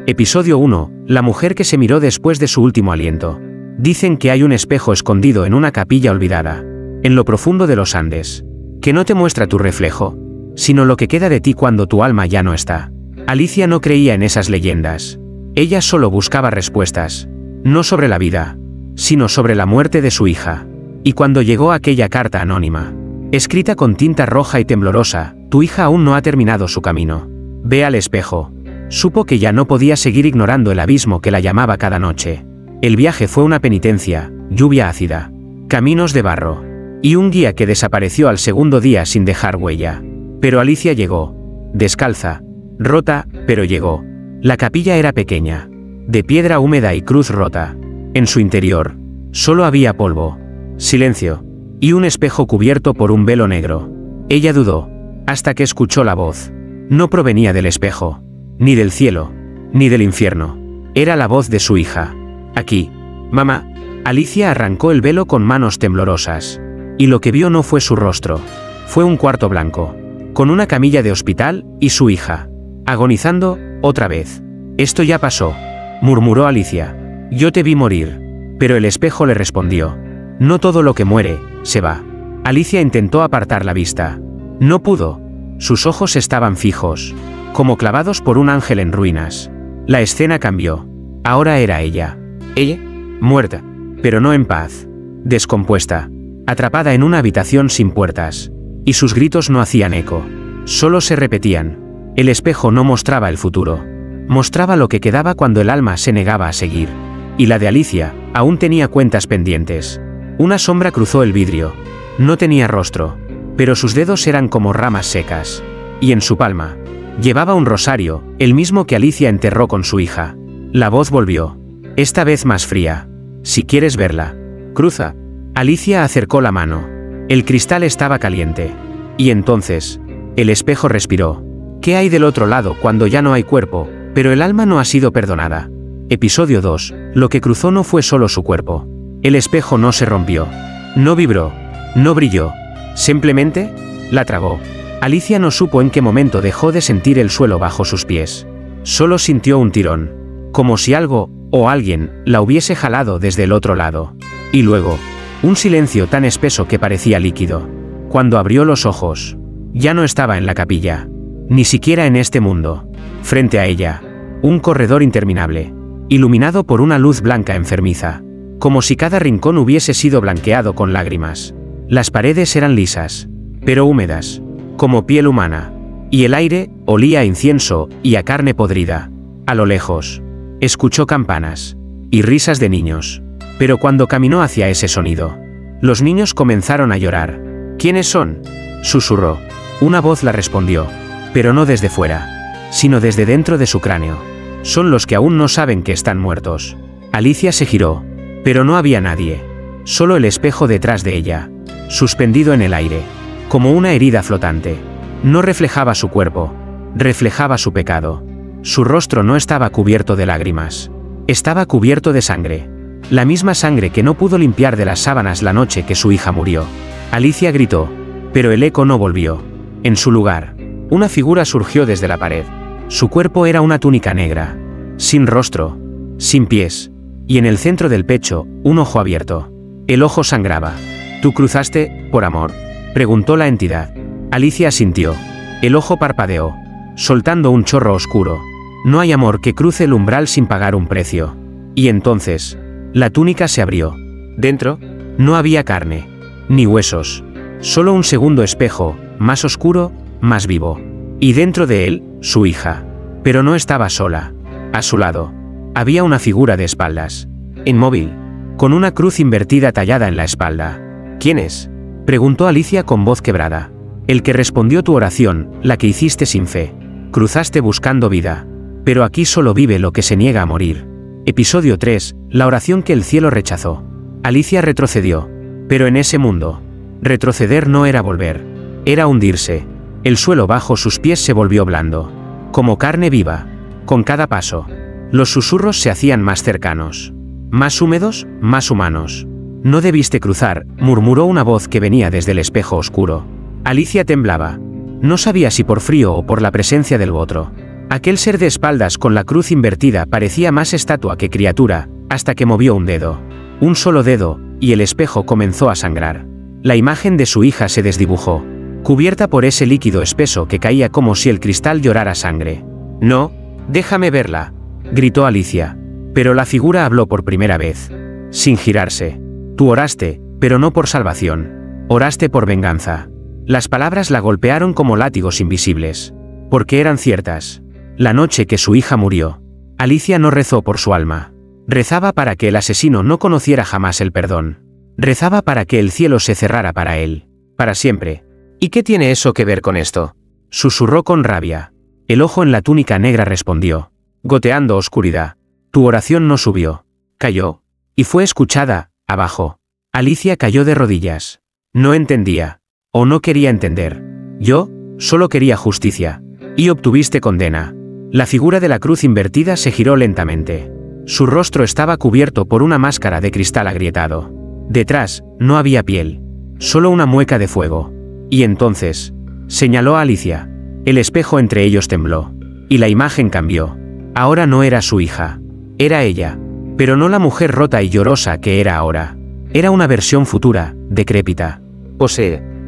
Episodio 1. La mujer que se miró después de su último aliento. Dicen que hay un espejo escondido en una capilla olvidada, en lo profundo de los Andes, que no te muestra tu reflejo, sino lo que queda de ti cuando tu alma ya no está. Alicia no creía en esas leyendas. Ella solo buscaba respuestas, no sobre la vida, sino sobre la muerte de su hija. Y cuando llegó aquella carta anónima, escrita con tinta roja y temblorosa, tu hija aún no ha terminado su camino. Ve al espejo. Supo que ya no podía seguir ignorando el abismo que la llamaba cada noche. El viaje fue una penitencia, lluvia ácida, caminos de barro, y un guía que desapareció al segundo día sin dejar huella. Pero Alicia llegó, descalza, rota, pero llegó. La capilla era pequeña, de piedra húmeda y cruz rota. En su interior, solo había polvo, silencio, y un espejo cubierto por un velo negro. Ella dudó, hasta que escuchó la voz. No provenía del espejo, ni del cielo, ni del infierno. Era la voz de su hija. Aquí, mamá. Alicia arrancó el velo con manos temblorosas. Y lo que vio no fue su rostro. Fue un cuarto blanco, con una camilla de hospital, y su hija, agonizando, otra vez. Esto ya pasó, murmuró Alicia. Yo te vi morir. Pero el espejo le respondió. No todo lo que muere, se va. Alicia intentó apartar la vista. No pudo. Sus ojos estaban fijos, como clavados por un ángel en ruinas. La escena cambió. Ahora era ella. Ella, muerta, pero no en paz. Descompuesta, atrapada en una habitación sin puertas. Y sus gritos no hacían eco. Solo se repetían. El espejo no mostraba el futuro. Mostraba lo que quedaba cuando el alma se negaba a seguir. Y la de Alicia, aún tenía cuentas pendientes. Una sombra cruzó el vidrio. No tenía rostro, pero sus dedos eran como ramas secas. Y en su palma, llevaba un rosario, el mismo que Alicia enterró con su hija. La voz volvió. Esta vez más fría. Si quieres verla, cruza. Alicia acercó la mano. El cristal estaba caliente. Y entonces, el espejo respiró. ¿Qué hay del otro lado cuando ya no hay cuerpo, pero el alma no ha sido perdonada? Episodio 2. Lo que cruzó no fue solo su cuerpo. El espejo no se rompió. No vibró. No brilló. Simplemente, la tragó. Alicia no supo en qué momento dejó de sentir el suelo bajo sus pies. Solo sintió un tirón, como si algo, o alguien, la hubiese jalado desde el otro lado. Y luego, un silencio tan espeso que parecía líquido. Cuando abrió los ojos, ya no estaba en la capilla, ni siquiera en este mundo. Frente a ella, un corredor interminable, iluminado por una luz blanca enfermiza, como si cada rincón hubiese sido blanqueado con lágrimas. Las paredes eran lisas, pero húmedas, como piel humana, y el aire olía a incienso y a carne podrida. A lo lejos, escuchó campanas y risas de niños, pero cuando caminó hacia ese sonido, los niños comenzaron a llorar. ¿Quiénes son?, susurró. Una voz la respondió, pero no desde fuera, sino desde dentro de su cráneo. Son los que aún no saben que están muertos. Alicia se giró, pero no había nadie, solo el espejo detrás de ella, suspendido en el aire, como una herida flotante. No reflejaba su cuerpo, reflejaba su pecado. Su rostro no estaba cubierto de lágrimas, estaba cubierto de sangre. La misma sangre que no pudo limpiar de las sábanas la noche que su hija murió. Alicia gritó, pero el eco no volvió. En su lugar, una figura surgió desde la pared. Su cuerpo era una túnica negra, sin rostro, sin pies, y en el centro del pecho, un ojo abierto. El ojo sangraba. ¿Tú cruzaste, por amor?, preguntó la entidad. Alicia asintió. El ojo parpadeó, soltando un chorro oscuro. No hay amor que cruce el umbral sin pagar un precio. Y entonces, la túnica se abrió. Dentro, no había carne, ni huesos. Solo un segundo espejo, más oscuro, más vivo. Y dentro de él, su hija. Pero no estaba sola. A su lado, había una figura de espaldas, inmóvil, con una cruz invertida tallada en la espalda. ¿Quién es?, preguntó Alicia con voz quebrada. El que respondió tu oración, la que hiciste sin fe. Cruzaste buscando vida. Pero aquí solo vive lo que se niega a morir. Episodio 3. La oración que el cielo rechazó. Alicia retrocedió. Pero en ese mundo, retroceder no era volver. Era hundirse. El suelo bajo sus pies se volvió blando, como carne viva. Con cada paso, los susurros se hacían más cercanos, más húmedos, más humanos. No debiste cruzar, murmuró una voz que venía desde el espejo oscuro. Alicia temblaba. No sabía si por frío o por la presencia del otro. Aquel ser de espaldas con la cruz invertida parecía más estatua que criatura, hasta que movió un dedo. Un solo dedo, y el espejo comenzó a sangrar. La imagen de su hija se desdibujó, cubierta por ese líquido espeso que caía como si el cristal llorara sangre. «No, déjame verla», gritó Alicia. Pero la figura habló por primera vez, sin girarse. «Tú oraste, pero no por salvación. Oraste por venganza». Las palabras la golpearon como látigos invisibles. Porque eran ciertas. La noche que su hija murió, Alicia no rezó por su alma. Rezaba para que el asesino no conociera jamás el perdón. Rezaba para que el cielo se cerrara para él. Para siempre. «¿Y qué tiene eso que ver con esto?», susurró con rabia. El ojo en la túnica negra respondió, goteando oscuridad. «Tu oración no subió. Cayó. Y fue escuchada, abajo». Alicia cayó de rodillas. No entendía. O no quería entender. «Yo, solo quería justicia. Y obtuviste condena». La figura de la cruz invertida se giró lentamente. Su rostro estaba cubierto por una máscara de cristal agrietado. Detrás, no había piel. Solo una mueca de fuego. Y entonces, señaló a Alicia. El espejo entre ellos tembló. Y la imagen cambió. Ahora no era su hija. Era ella. Pero no la mujer rota y llorosa que era ahora. Era una versión futura, decrépita.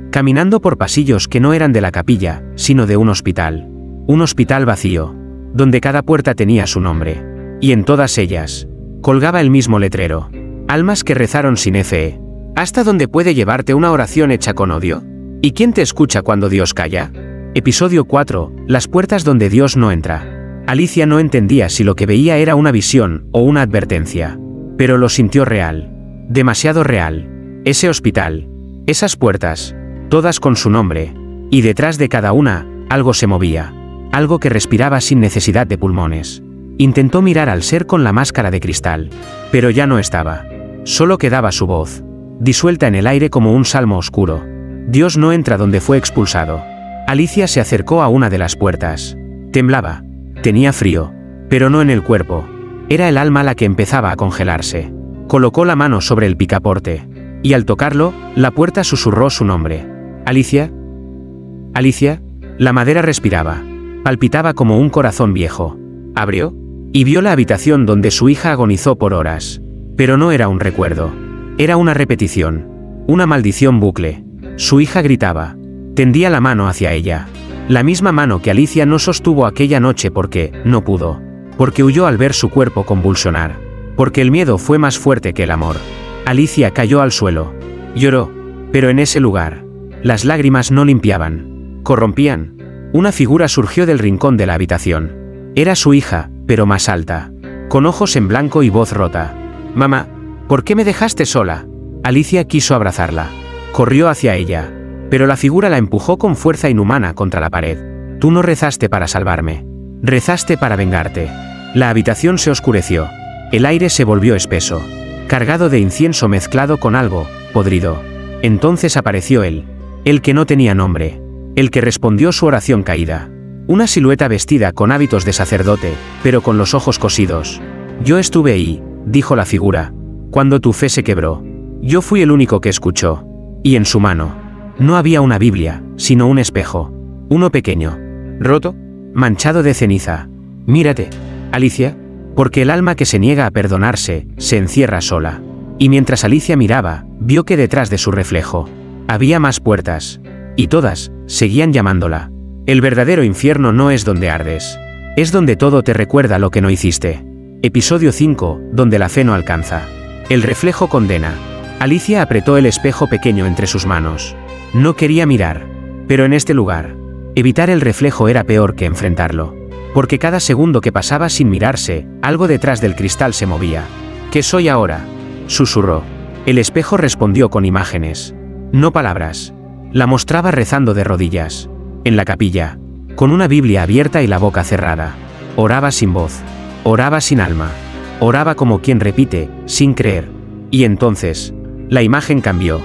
Caminando por pasillos que no eran de la capilla, sino de un hospital. Un hospital vacío, donde cada puerta tenía su nombre. Y en todas ellas, colgaba el mismo letrero. Almas que rezaron sin fe. ¿Hasta dónde puede llevarte una oración hecha con odio? ¿Y quién te escucha cuando Dios calla? Episodio 4. Las puertas donde Dios no entra. Alicia no entendía si lo que veía era una visión o una advertencia. Pero lo sintió real. Demasiado real. Ese hospital. Esas puertas. Todas con su nombre. Y detrás de cada una, algo se movía. Algo que respiraba sin necesidad de pulmones. Intentó mirar al ser con la máscara de cristal. Pero ya no estaba. Solo quedaba su voz, disuelta en el aire como un salmo oscuro. Dios no entra donde fue expulsado. Alicia se acercó a una de las puertas. Temblaba. Tenía frío. Pero no en el cuerpo. Era el alma la que empezaba a congelarse. Colocó la mano sobre el picaporte. Y al tocarlo, la puerta susurró su nombre. «¿Alicia? ¿Alicia?» La madera respiraba. Palpitaba como un corazón viejo. Abrió. Y vio la habitación donde su hija agonizó por horas. Pero no era un recuerdo. Era una repetición. Una maldición bucle. Su hija gritaba. Tendía la mano hacia ella. La misma mano que Alicia no sostuvo aquella noche porque no pudo. Porque huyó al ver su cuerpo convulsionar. Porque el miedo fue más fuerte que el amor. Alicia cayó al suelo. Lloró. Pero en ese lugar, las lágrimas no limpiaban. Corrompían. Una figura surgió del rincón de la habitación. Era su hija, pero más alta. Con ojos en blanco y voz rota. «Mamá, ¿por qué me dejaste sola?» Alicia quiso abrazarla. Corrió hacia ella. Pero la figura la empujó con fuerza inhumana contra la pared. «Tú no rezaste para salvarme. Rezaste para vengarte». La habitación se oscureció. El aire se volvió espeso, cargado de incienso mezclado con algo podrido. Entonces apareció él. El que no tenía nombre. El que respondió su oración caída. Una silueta vestida con hábitos de sacerdote, pero con los ojos cosidos. «Yo estuve ahí», dijo la figura, «cuando tu fe se quebró. Yo fui el único que escuchó». Y en su mano no había una Biblia, sino un espejo. Uno pequeño, roto, manchado de ceniza. «Mírate, Alicia, porque el alma que se niega a perdonarse, se encierra sola». Y mientras Alicia miraba, vio que detrás de su reflejo había más puertas. Y todas seguían llamándola. El verdadero infierno no es donde ardes. Es donde todo te recuerda lo que no hiciste. Episodio 5, donde la fe no alcanza. El reflejo condena. Alicia apretó el espejo pequeño entre sus manos. No quería mirar. Pero en este lugar, evitar el reflejo era peor que enfrentarlo. Porque cada segundo que pasaba sin mirarse, algo detrás del cristal se movía. «¿Qué soy ahora?», susurró. El espejo respondió con imágenes. No palabras. La mostraba rezando de rodillas. En la capilla. Con una Biblia abierta y la boca cerrada. Oraba sin voz. Oraba sin alma. Oraba como quien repite, sin creer. Y entonces, la imagen cambió.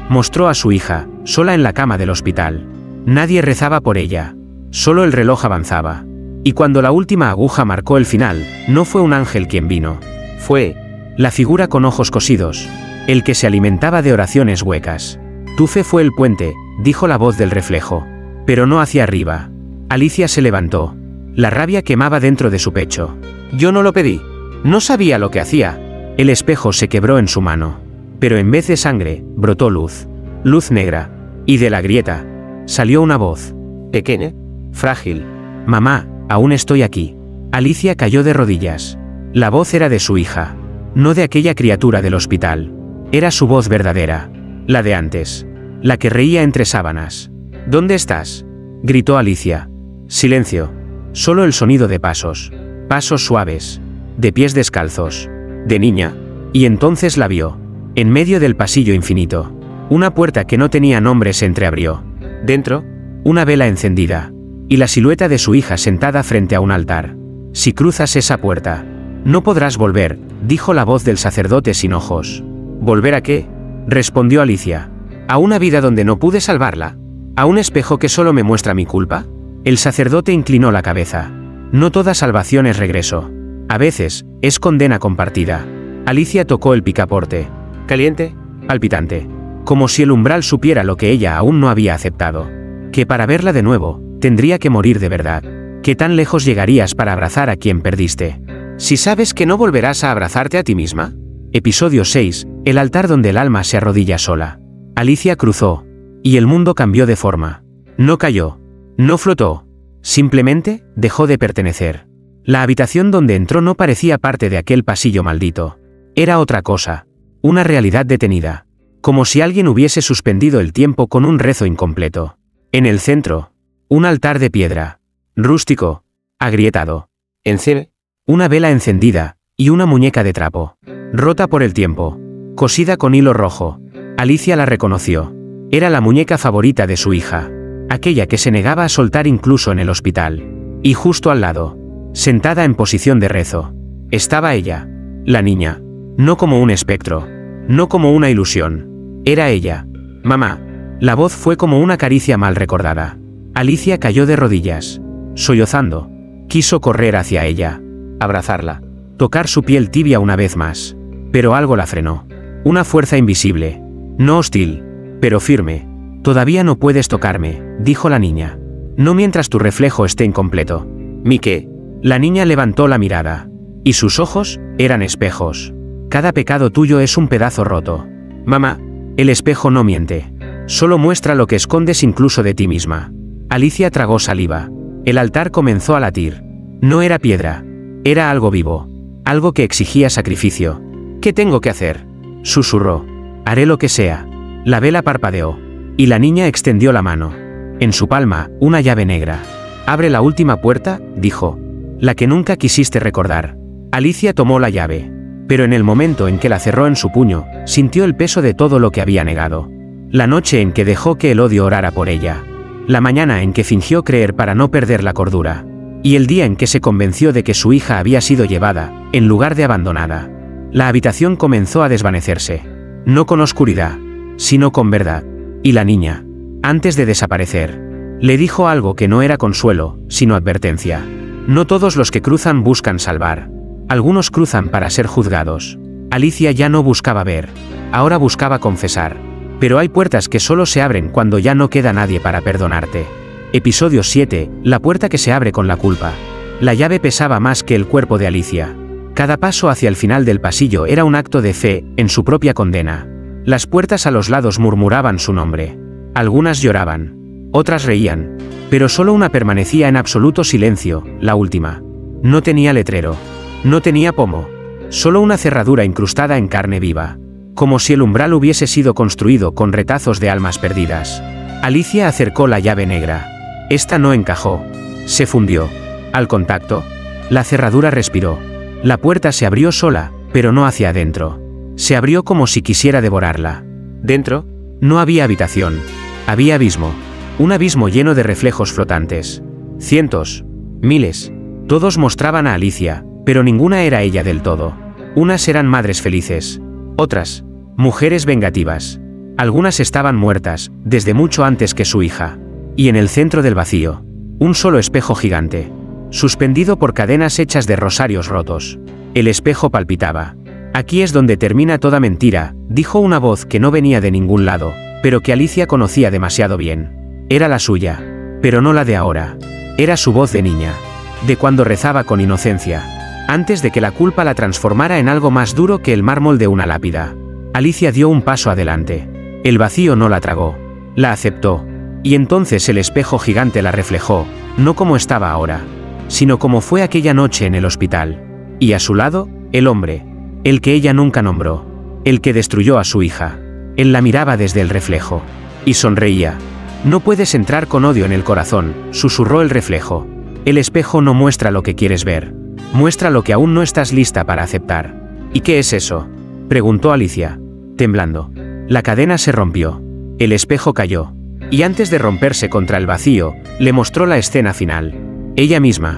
Mostró a su hija, sola en la cama del hospital. Nadie rezaba por ella. Solo el reloj avanzaba. Y cuando la última aguja marcó el final, no fue un ángel quien vino. Fue la figura con ojos cosidos, el que se alimentaba de oraciones huecas. Tu fe fue el puente, dijo la voz del reflejo. Pero no hacia arriba. Alicia se levantó. La rabia quemaba dentro de su pecho. Yo no lo pedí. No sabía lo que hacía. El espejo se quebró en su mano. Pero en vez de sangre, brotó luz. Luz negra. Y de la grieta salió una voz. Pequeña. Frágil. Mamá, aún estoy aquí. Alicia cayó de rodillas. La voz era de su hija. No de aquella criatura del hospital. Era su voz verdadera. La de antes. La que reía entre sábanas. ¿Dónde estás?, gritó Alicia. Silencio. Solo el sonido de pasos. Pasos suaves. De pies descalzos. De niña. Y entonces la vio. En medio del pasillo infinito. Una puerta que no tenía nombre se entreabrió. Dentro, una vela encendida. Y la silueta de su hija sentada frente a un altar. Si cruzas esa puerta, no podrás volver, dijo la voz del sacerdote sin ojos. ¿Volver a qué?, respondió Alicia. ¿A una vida donde no pude salvarla? ¿A un espejo que solo me muestra mi culpa? El sacerdote inclinó la cabeza. No toda salvación es regreso. A veces, es condena compartida. Alicia tocó el picaporte. Caliente, palpitante. Como si el umbral supiera lo que ella aún no había aceptado. Que para verla de nuevo, tendría que morir de verdad. ¿Qué tan lejos llegarías para abrazar a quien perdiste? Si sabes que no volverás a abrazarte a ti misma. Episodio 6, el altar donde el alma se arrodilla sola. Alicia cruzó. Y el mundo cambió de forma. No cayó. No flotó. Simplemente, dejó de pertenecer. La habitación donde entró no parecía parte de aquel pasillo maldito. Era otra cosa. Una realidad detenida. Como si alguien hubiese suspendido el tiempo con un rezo incompleto. En el centro, un altar de piedra. Rústico. Agrietado. Encima, una vela encendida, y una muñeca de trapo. Rota por el tiempo. Cosida con hilo rojo. Alicia la reconoció. Era la muñeca favorita de su hija. Aquella que se negaba a soltar incluso en el hospital. Y justo al lado, sentada en posición de rezo, estaba ella. La niña. No como un espectro. No como una ilusión. Era ella. Mamá. La voz fue como una caricia mal recordada. Alicia cayó de rodillas. Sollozando. Quiso correr hacia ella. Abrazarla. Tocar su piel tibia una vez más. Pero algo la frenó. Una fuerza invisible. No hostil, pero firme. Todavía no puedes tocarme, dijo la niña. No mientras tu reflejo esté incompleto. ¿Mi qué? La niña levantó la mirada. Y sus ojos eran espejos. Cada pecado tuyo es un pedazo roto. Mamá, el espejo no miente. Solo muestra lo que escondes incluso de ti misma. Alicia tragó saliva. El altar comenzó a latir. No era piedra. Era algo vivo. Algo que exigía sacrificio. ¿Qué tengo que hacer?, susurró. Haré lo que sea. La vela parpadeó. Y la niña extendió la mano. En su palma, una llave negra. Abre la última puerta, dijo. La que nunca quisiste recordar. Alicia tomó la llave. Pero en el momento en que la cerró en su puño, sintió el peso de todo lo que había negado. La noche en que dejó que el odio orara por ella. La mañana en que fingió creer para no perder la cordura. Y el día en que se convenció de que su hija había sido llevada, en lugar de abandonada. La habitación comenzó a desvanecerse. No con oscuridad, sino con verdad. Y la niña, antes de desaparecer, le dijo algo que no era consuelo, sino advertencia. No todos los que cruzan buscan salvar. Algunos cruzan para ser juzgados. Alicia ya no buscaba ver. Ahora buscaba confesar. Pero hay puertas que solo se abren cuando ya no queda nadie para perdonarte. Episodio 7, la puerta que se abre con la culpa. La llave pesaba más que el cuerpo de Alicia. Cada paso hacia el final del pasillo era un acto de fe, en su propia condena. Las puertas a los lados murmuraban su nombre. Algunas lloraban. Otras reían. Pero solo una permanecía en absoluto silencio, la última. No tenía letrero. No tenía pomo. Solo una cerradura incrustada en carne viva. Como si el umbral hubiese sido construido con retazos de almas perdidas. Alicia acercó la llave negra. Esta no encajó. Se fundió. Al contacto, la cerradura respiró. La puerta se abrió sola, pero no hacia adentro. Se abrió como si quisiera devorarla. Dentro, no había habitación. Había abismo. Un abismo lleno de reflejos flotantes. Cientos. Miles. Todos mostraban a Alicia, pero ninguna era ella del todo. Unas eran madres felices. Otras, mujeres vengativas. Algunas estaban muertas, desde mucho antes que su hija. Y en el centro del vacío, un solo espejo gigante. Suspendido por cadenas hechas de rosarios rotos. El espejo palpitaba. Aquí es donde termina toda mentira, dijo una voz que no venía de ningún lado, pero que Alicia conocía demasiado bien. Era la suya, pero no la de ahora. Era su voz de niña. de cuando rezaba con inocencia, antes de que la culpa la transformara en algo más duro que el mármol de una lápida. Alicia dio un paso adelante. El vacío no la tragó, la aceptó, y entonces el espejo gigante la reflejó, no como estaba ahora, sino como fue aquella noche en el hospital. Y a su lado, el hombre, el que ella nunca nombró, el que destruyó a su hija. Él la miraba desde el reflejo, y sonreía. No puedes entrar con odio en el corazón, susurró el reflejo. El espejo no muestra lo que quieres ver, muestra lo que aún no estás lista para aceptar. ¿Y qué es eso?, preguntó Alicia, temblando. La cadena se rompió. El espejo cayó. Y antes de romperse contra el vacío, le mostró la escena final. Ella misma,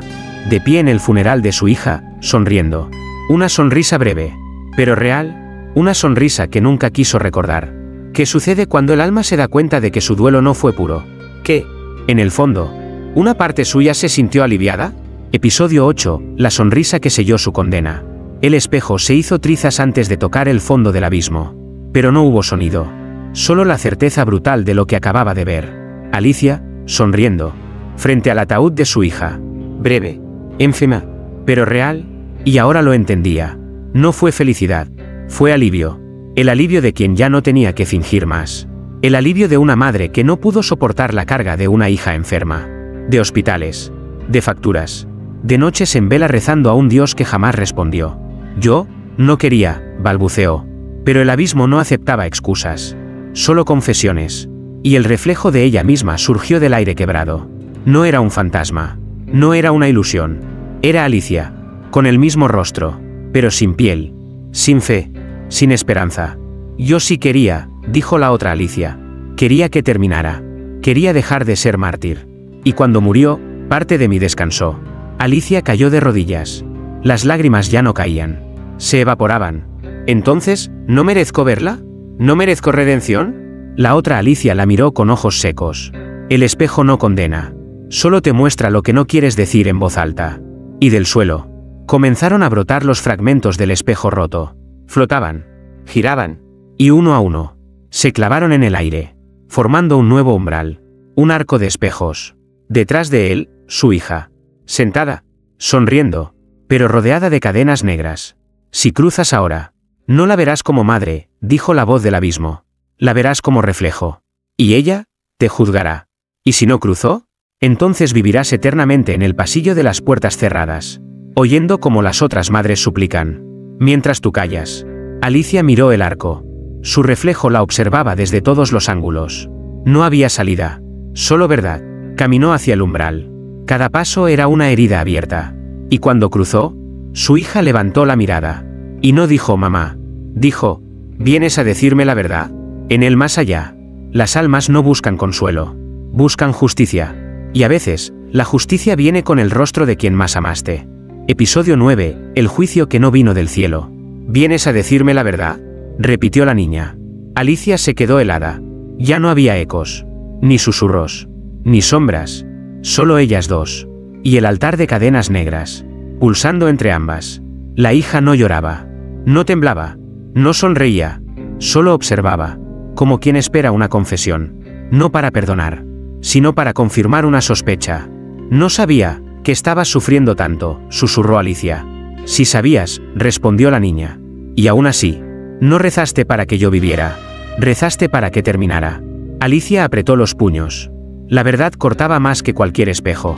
de pie en el funeral de su hija, sonriendo. Una sonrisa breve, pero real, una sonrisa que nunca quiso recordar. ¿Qué sucede cuando el alma se da cuenta de que su duelo no fue puro? ¿Que, en el fondo, una parte suya se sintió aliviada? Episodio 8, la sonrisa que selló su condena. El espejo se hizo trizas antes de tocar el fondo del abismo. Pero no hubo sonido. Solo la certeza brutal de lo que acababa de ver. Alicia, sonriendo, frente al ataúd de su hija. Breve, ínfima, pero real, y ahora lo entendía. No fue felicidad, fue alivio. El alivio de quien ya no tenía que fingir más. El alivio de una madre que no pudo soportar la carga de una hija enferma. De hospitales, de facturas, de noches en vela rezando a un Dios que jamás respondió. Yo, no quería, balbuceó. Pero el abismo no aceptaba excusas. Solo confesiones. Y el reflejo de ella misma surgió del aire quebrado. No era un fantasma. No era una ilusión. Era Alicia. Con el mismo rostro. Pero sin piel. Sin fe. Sin esperanza. Yo sí quería, dijo la otra Alicia. Quería que terminara. Quería dejar de ser mártir. Y cuando murió, parte de mí descansó. Alicia cayó de rodillas. Las lágrimas ya no caían. Se evaporaban. Entonces, ¿no merezco verla? ¿No merezco redención? La otra Alicia la miró con ojos secos. El espejo no condena. Solo te muestra lo que no quieres decir en voz alta. Y del suelo comenzaron a brotar los fragmentos del espejo roto. Flotaban, giraban, y uno a uno, se clavaron en el aire, formando un nuevo umbral, un arco de espejos. Detrás de él, su hija, sentada, sonriendo, pero rodeada de cadenas negras. Si cruzas ahora, no la verás como madre, dijo la voz del abismo. La verás como reflejo. Y ella, te juzgará. ¿Y si no cruzó? Entonces vivirás eternamente en el pasillo de las puertas cerradas, oyendo como las otras madres suplican. Mientras tú callas. Alicia miró el arco. Su reflejo la observaba desde todos los ángulos. No había salida. Solo verdad. Caminó hacia el umbral. Cada paso era una herida abierta. Y cuando cruzó, su hija levantó la mirada. Y no dijo mamá. Dijo, ¿vienes a decirme la verdad? En el más allá, las almas no buscan consuelo. Buscan justicia. Y a veces, la justicia viene con el rostro de quien más amaste. Episodio 9, el juicio que no vino del cielo. ¿Vienes a decirme la verdad?, repitió la niña. Alicia se quedó helada. Ya no había ecos, ni susurros, ni sombras, solo ellas dos. Y el altar de cadenas negras, pulsando entre ambas. La hija no lloraba, no temblaba, no sonreía, solo observaba, como quien espera una confesión, no para perdonar, sino para confirmar una sospecha. No sabía que estabas sufriendo tanto, susurró Alicia. Si sabías, respondió la niña. Y aún así, no rezaste para que yo viviera, rezaste para que terminara. Alicia apretó los puños. La verdad cortaba más que cualquier espejo.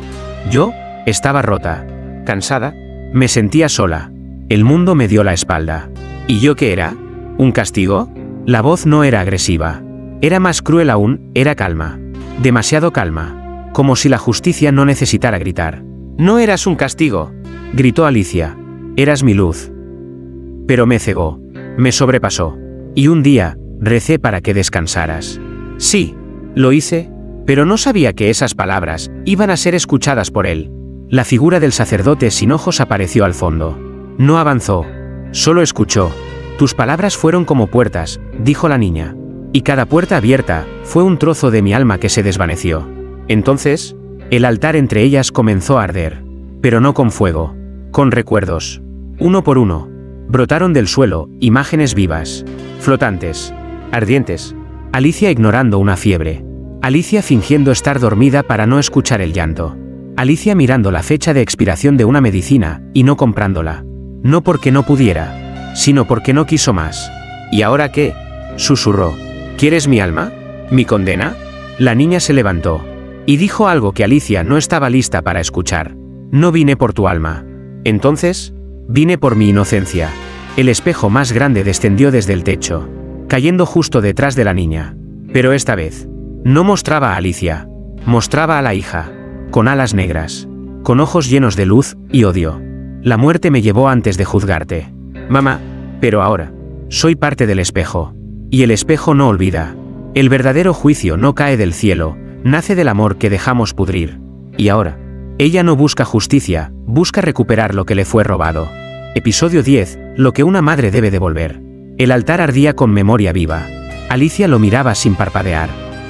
Yo estaba rota, cansada, me sentía sola. El mundo me dio la espalda. ¿Y yo qué era? ¿Un castigo? La voz no era agresiva. Era más cruel aún, era calma. Demasiado calma. Como si la justicia no necesitara gritar. No eras un castigo, gritó Alicia. Eras mi luz. Pero me cegó. Me sobrepasó. Y un día, recé para que descansaras. Sí, lo hice, pero no sabía que esas palabras iban a ser escuchadas por él. La figura del sacerdote sin ojos apareció al fondo. No avanzó. Solo escuchó. Tus palabras fueron como puertas, dijo la niña. Y cada puerta abierta fue un trozo de mi alma que se desvaneció. Entonces, el altar entre ellas comenzó a arder. Pero no con fuego, con recuerdos. Uno por uno, brotaron del suelo imágenes vivas, flotantes, ardientes. Alicia ignorando una fiebre. Alicia fingiendo estar dormida para no escuchar el llanto. Alicia mirando la fecha de expiración de una medicina, y no comprándola. No porque no pudiera, sino porque no quiso más. ¿Y ahora qué?, susurró. ¿Quieres mi alma? ¿Mi condena? La niña se levantó. Y dijo algo que Alicia no estaba lista para escuchar. No vine por tu alma. Entonces, vine por mi inocencia. El espejo más grande descendió desde el techo, cayendo justo detrás de la niña. Pero esta vez, no mostraba a Alicia, mostraba a la hija, con alas negras, con ojos llenos de luz y odio. La muerte me llevó antes de juzgarte, mamá, pero ahora, soy parte del espejo. Y el espejo no olvida. El verdadero juicio no cae del cielo, nace del amor que dejamos pudrir. Y ahora, ella no busca justicia, busca recuperar lo que le fue robado. Episodio 10, lo que una madre debe devolver. El altar ardía con memoria viva. Alicia lo miraba sin parpadear.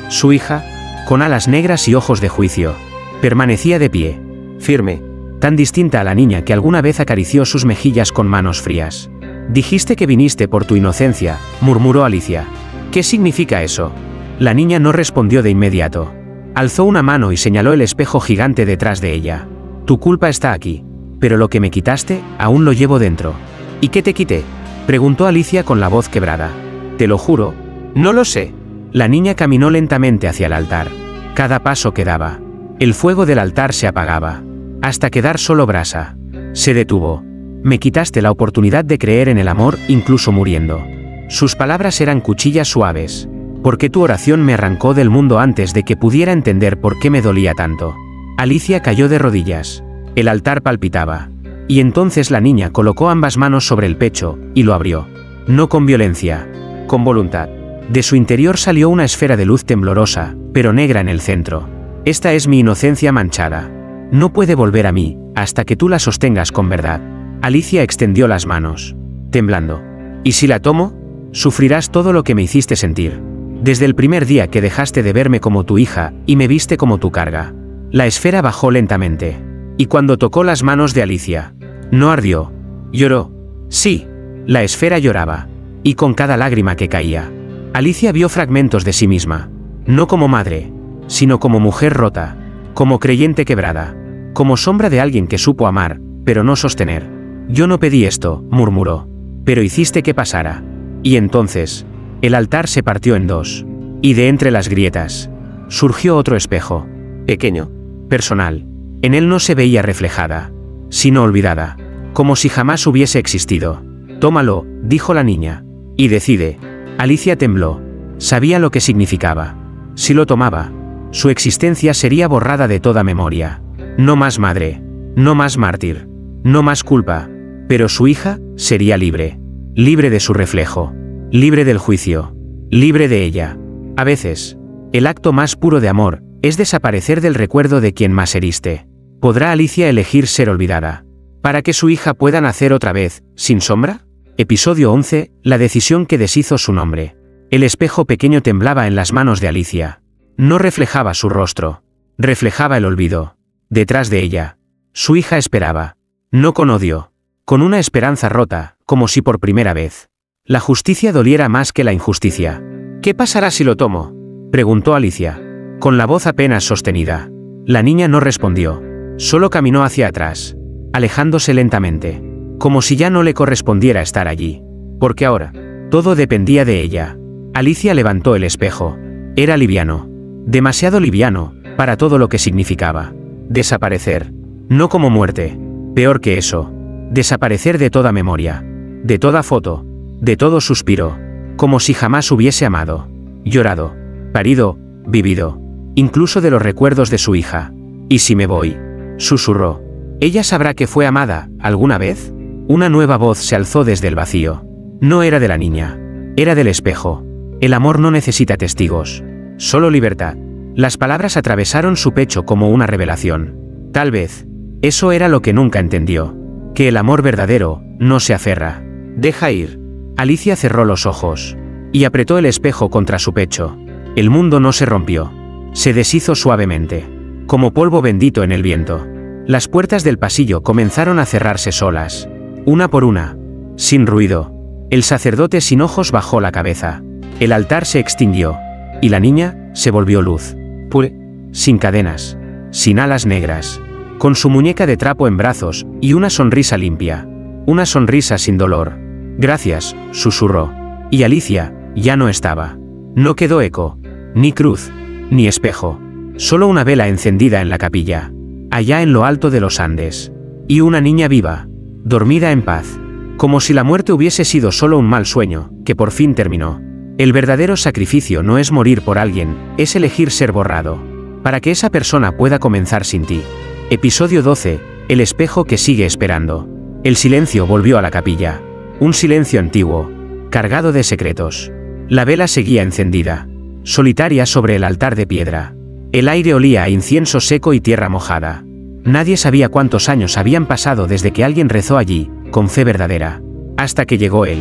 Su hija, con alas negras y ojos de juicio, permanecía de pie, firme, tan distinta a la niña que alguna vez acarició sus mejillas con manos frías. Dijiste que viniste por tu inocencia, murmuró Alicia. ¿Qué significa eso? La niña no respondió de inmediato. Alzó una mano y señaló el espejo gigante detrás de ella. Tu culpa está aquí, pero lo que me quitaste, aún lo llevo dentro. ¿Y qué te quité?, preguntó Alicia con la voz quebrada. Te lo juro, no lo sé. La niña caminó lentamente hacia el altar. Cada paso que daba, el fuego del altar se apagaba, hasta quedar solo brasa. Se detuvo. Me quitaste la oportunidad de creer en el amor, incluso muriendo. Sus palabras eran cuchillas suaves. Porque tu oración me arrancó del mundo antes de que pudiera entender por qué me dolía tanto. Alicia cayó de rodillas. El altar palpitaba. Y entonces la niña colocó ambas manos sobre el pecho, y lo abrió. No con violencia, con voluntad. De su interior salió una esfera de luz temblorosa, pero negra en el centro. Esta es mi inocencia manchada. No puede volver a mí, hasta que tú la sostengas con verdad. Alicia extendió las manos, temblando. ¿Y si la tomo? Sufrirás todo lo que me hiciste sentir. Desde el primer día que dejaste de verme como tu hija, y me viste como tu carga. La esfera bajó lentamente. Y cuando tocó las manos de Alicia, no ardió. Lloró. Sí, la esfera lloraba. Y con cada lágrima que caía, Alicia vio fragmentos de sí misma. No como madre, sino como mujer rota, como creyente quebrada, como sombra de alguien que supo amar, pero no sostener. Yo no pedí esto, murmuró. Pero hiciste que pasara. Y entonces, el altar se partió en dos. Y de entre las grietas, surgió otro espejo. Pequeño, personal. En él no se veía reflejada, sino olvidada, como si jamás hubiese existido. Tómalo, dijo la niña. Y decide. Alicia tembló. Sabía lo que significaba. Si lo tomaba, su existencia sería borrada de toda memoria. No más madre, no más mártir, no más culpa. Pero su hija sería libre. Libre de su reflejo. Libre del juicio. Libre de ella. A veces, el acto más puro de amor es desaparecer del recuerdo de quien más heriste. ¿Podrá Alicia elegir ser olvidada para que su hija pueda nacer otra vez, sin sombra? Episodio 11, la decisión que deshizo su nombre. El espejo pequeño temblaba en las manos de Alicia. No reflejaba su rostro. Reflejaba el olvido. Detrás de ella, su hija esperaba. No con odio, con una esperanza rota, como si por primera vez la justicia doliera más que la injusticia. ¿Qué pasará si lo tomo?, preguntó Alicia, con la voz apenas sostenida. La niña no respondió. Solo caminó hacia atrás, alejándose lentamente, como si ya no le correspondiera estar allí. Porque ahora, todo dependía de ella. Alicia levantó el espejo. Era liviano. Demasiado liviano, para todo lo que significaba. Desaparecer. No como muerte. Peor que eso. Desaparecer de toda memoria. De toda foto. De todo suspiro. Como si jamás hubiese amado. Llorado. Parido. Vivido. Incluso de los recuerdos de su hija. ¿Y si me voy?, susurró. ¿Ella sabrá que fue amada, alguna vez? Una nueva voz se alzó desde el vacío. No era de la niña. Era del espejo. El amor no necesita testigos. Solo libertad. Las palabras atravesaron su pecho como una revelación. Tal vez, eso era lo que nunca entendió. Que el amor verdadero, no se aferra. Deja ir. Alicia cerró los ojos. Y apretó el espejo contra su pecho. El mundo no se rompió. Se deshizo suavemente. Como polvo bendito en el viento. Las puertas del pasillo comenzaron a cerrarse solas. Una por una. Sin ruido. El sacerdote sin ojos bajó la cabeza. El altar se extinguió. Y la niña se volvió luz. Pure. Sin cadenas. Sin alas negras. con su muñeca de trapo en brazos, y una sonrisa limpia. Una sonrisa sin dolor. Gracias, susurró. Y Alicia, ya no estaba. No quedó eco, ni cruz, ni espejo. Solo una vela encendida en la capilla, allá en lo alto de los Andes. Y una niña viva, dormida en paz. Como si la muerte hubiese sido solo un mal sueño, que por fin terminó. El verdadero sacrificio no es morir por alguien, es elegir ser borrado, para que esa persona pueda comenzar sin ti. Episodio 12, el espejo que sigue esperando. El silencio volvió a la capilla. Un silencio antiguo, cargado de secretos. La vela seguía encendida, solitaria sobre el altar de piedra. El aire olía a incienso seco y tierra mojada. Nadie sabía cuántos años habían pasado desde que alguien rezó allí, con fe verdadera. Hasta que llegó él.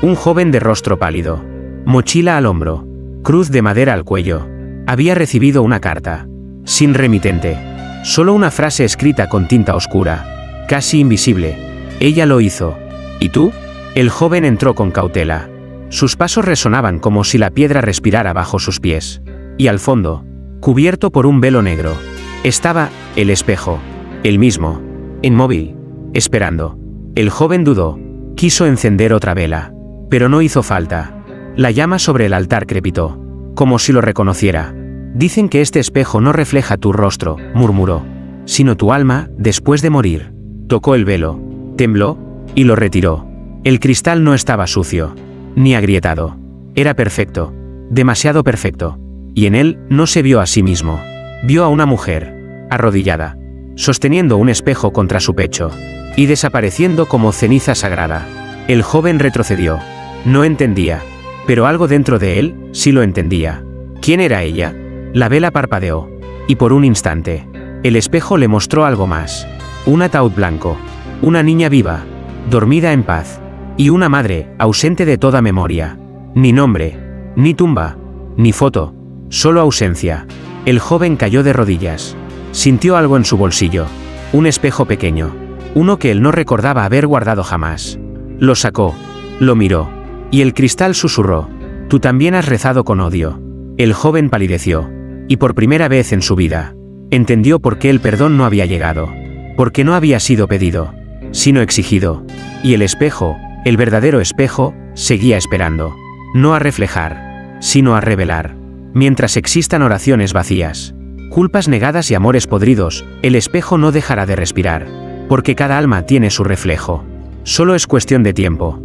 Un joven de rostro pálido. Mochila al hombro. Cruz de madera al cuello. Había recibido una carta. Sin remitente. Solo una frase escrita con tinta oscura. Casi invisible. Ella lo hizo. ¿Y tú? El joven entró con cautela. Sus pasos resonaban como si la piedra respirara bajo sus pies. Y al fondo, cubierto por un velo negro, estaba el espejo. El mismo. Inmóvil. Esperando. El joven dudó. Quiso encender otra vela. Pero no hizo falta. La llama sobre el altar crepitó. Como si lo reconociera. Dicen que este espejo no refleja tu rostro, murmuró, sino tu alma, después de morir. Tocó el velo. Tembló, y lo retiró. El cristal no estaba sucio, ni agrietado. Era perfecto. Demasiado perfecto. Y en él no se vio a sí mismo. Vio a una mujer, arrodillada, sosteniendo un espejo contra su pecho, y desapareciendo como ceniza sagrada. El joven retrocedió. No entendía. Pero algo dentro de él, sí lo entendía. ¿Quién era ella? La vela parpadeó. Y por un instante, el espejo le mostró algo más. Un ataúd blanco. Una niña viva, dormida en paz. Y una madre, ausente de toda memoria. Ni nombre, ni tumba, ni foto. Solo ausencia. El joven cayó de rodillas. Sintió algo en su bolsillo. Un espejo pequeño. Uno que él no recordaba haber guardado jamás. Lo sacó. Lo miró. Y el cristal susurró. Tú también has rezado con odio. El joven palideció. Y por primera vez en su vida, entendió por qué el perdón no había llegado. Porque no había sido pedido, sino exigido. Y el espejo, el verdadero espejo, seguía esperando. No a reflejar, sino a revelar. Mientras existan oraciones vacías, culpas negadas y amores podridos, el espejo no dejará de respirar. Porque cada alma tiene su reflejo. Solo es cuestión de tiempo.